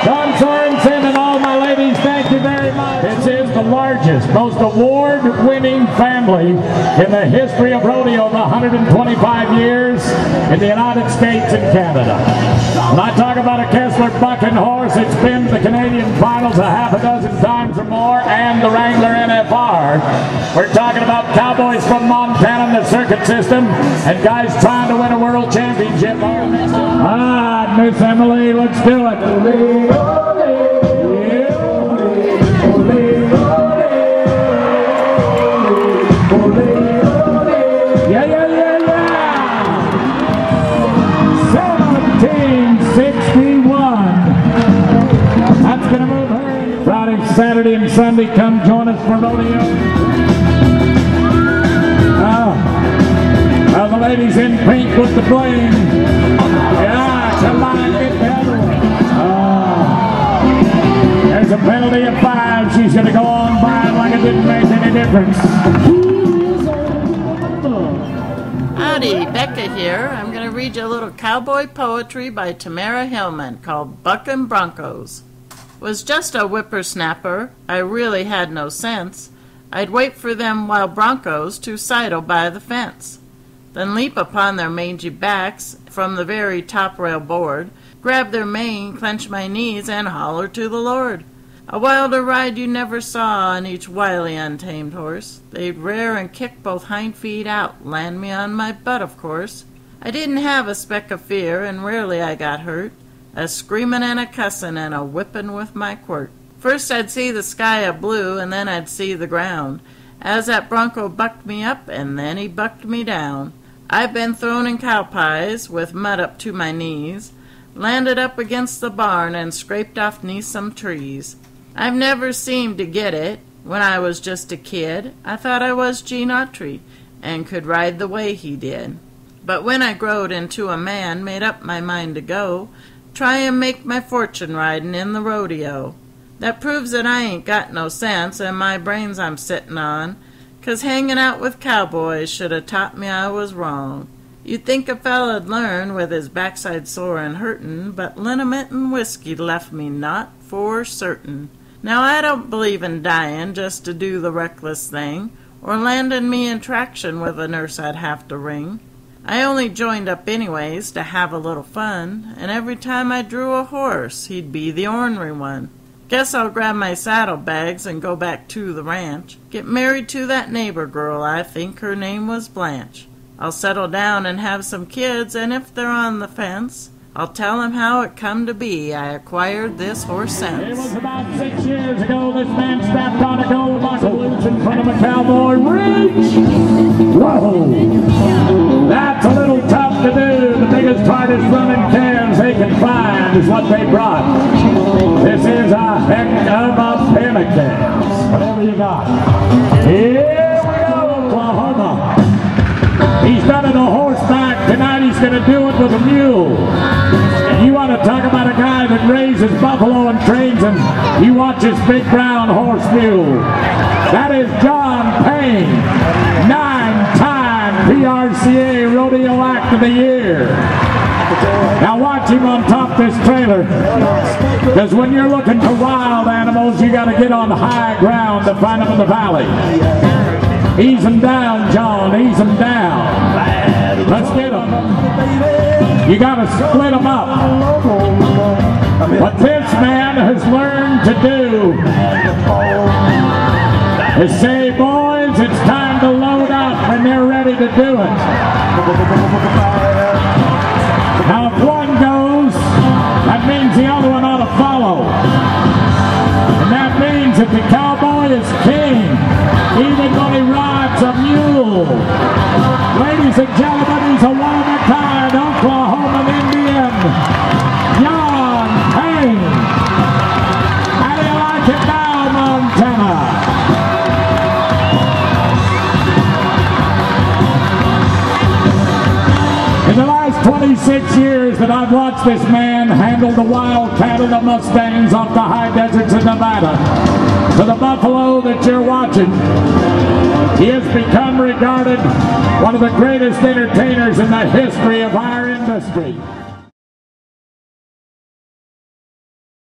Don Sorensen and all my ladies, thank you very much. This is the largest, most award-winning family in the history of rodeo of 125 years in the United States and Canada. When I talk about a Kessler Buckin horse, it's been to the Canadian finals a half a dozen times or more, and the Wrangler NFR. We're talking about cowboys from Montana in the circuit system, and guys trying to win a world championship. Ah, Miss Emily, let's do it. Yeah, yeah, yeah, yeah. 1761. That's going to move her. Friday, Saturday, and Sunday, come join us for rodeo. Well, the ladies in pink with the bling. Yeah, come on, get the other one. There's a penalty of 5. She's going to go on by it like it didn't make any difference. Howdy, Becca here. I'm going to read you a little cowboy poetry by Tamara Hillman called Buckin Broncos. Was just a whippersnapper, I really had no sense. I'd wait for them wild broncos to sidle by the fence, then leap upon their mangy backs from the very top rail board, grab their mane, clench my knees, and holler to the Lord. A wilder ride you never saw on each wily untamed horse. They'd rear and kick both hind feet out, land me on my butt, of course. I didn't have a speck of fear, and rarely I got hurt, a screamin' and a cussin' and a whippin' with my quirt. First I'd see the sky a blue, and then I'd see the ground, as that bronco bucked me up, and then he bucked me down. I've been thrown in cow pies, with mud up to my knees, landed up against the barn, and scraped off 'neath some trees. I've never seemed to get it. When I was just a kid, I thought I was Gene Autry, and could ride the way he did. But when I growed into a man, made up my mind to go, try and make my fortune riding in the rodeo. That proves that I ain't got no sense, and my brains I'm sittin' on, 'cause hanging out with cowboys should have taught me I was wrong. You'd think a fella'd learn with his backside sore and hurtin', but liniment and whiskey left me not for certain. Now I don't believe in dyin' just to do the reckless thing, or landin' me in traction with a nurse I'd have to ring. I only joined up anyways to have a little fun, and every time I drew a horse, he'd be the ornery one. Guess I'll grab my saddlebags and go back to the ranch, get married to that neighbor girl, I think her name was Blanche. I'll settle down and have some kids, and if they're on the fence, I'll tell them how it come to be I acquired this horse sense. It was about 6 years ago this man strapped on a gold buckle loose in front of a cowboy. Reach! Whoa! That's a little tough to do. The biggest, hardest running calves they can find is what they brought. This is a heck of a pen of calves. Whatever you got. Here we go, Oklahoma. He's done it on horseback. Tonight he's going to do it with a mule. You want to talk about a guy that raises buffalo and trains them. You watch this big brown horse mule. That is John Payne, 9-time PRCA Rodeo Act of the Year. Now watch him on top this trailer, because when you're looking for wild animals, you got to get on high ground to find them in the valley. Ease them down, John, ease them down. Let's get them. You got to split them up. What this man has learned to do is say, boys, it's time to load up, and they're ready to do it. Now if one goes, that means the other one ought to follow. And that means that the cowboy is king, even when he rides a mule. Ladies and gentlemen, he's a one-of-a-kind Oklahoman Indian, John Payne. How do you like it now, Montana? In the last 26 years that I've watched this man handle the wild cattle, the Mustangs off the high deserts of Nevada, to the buffalo that you're watching, he has become regarded one of the greatest entertainers in the history of our industry.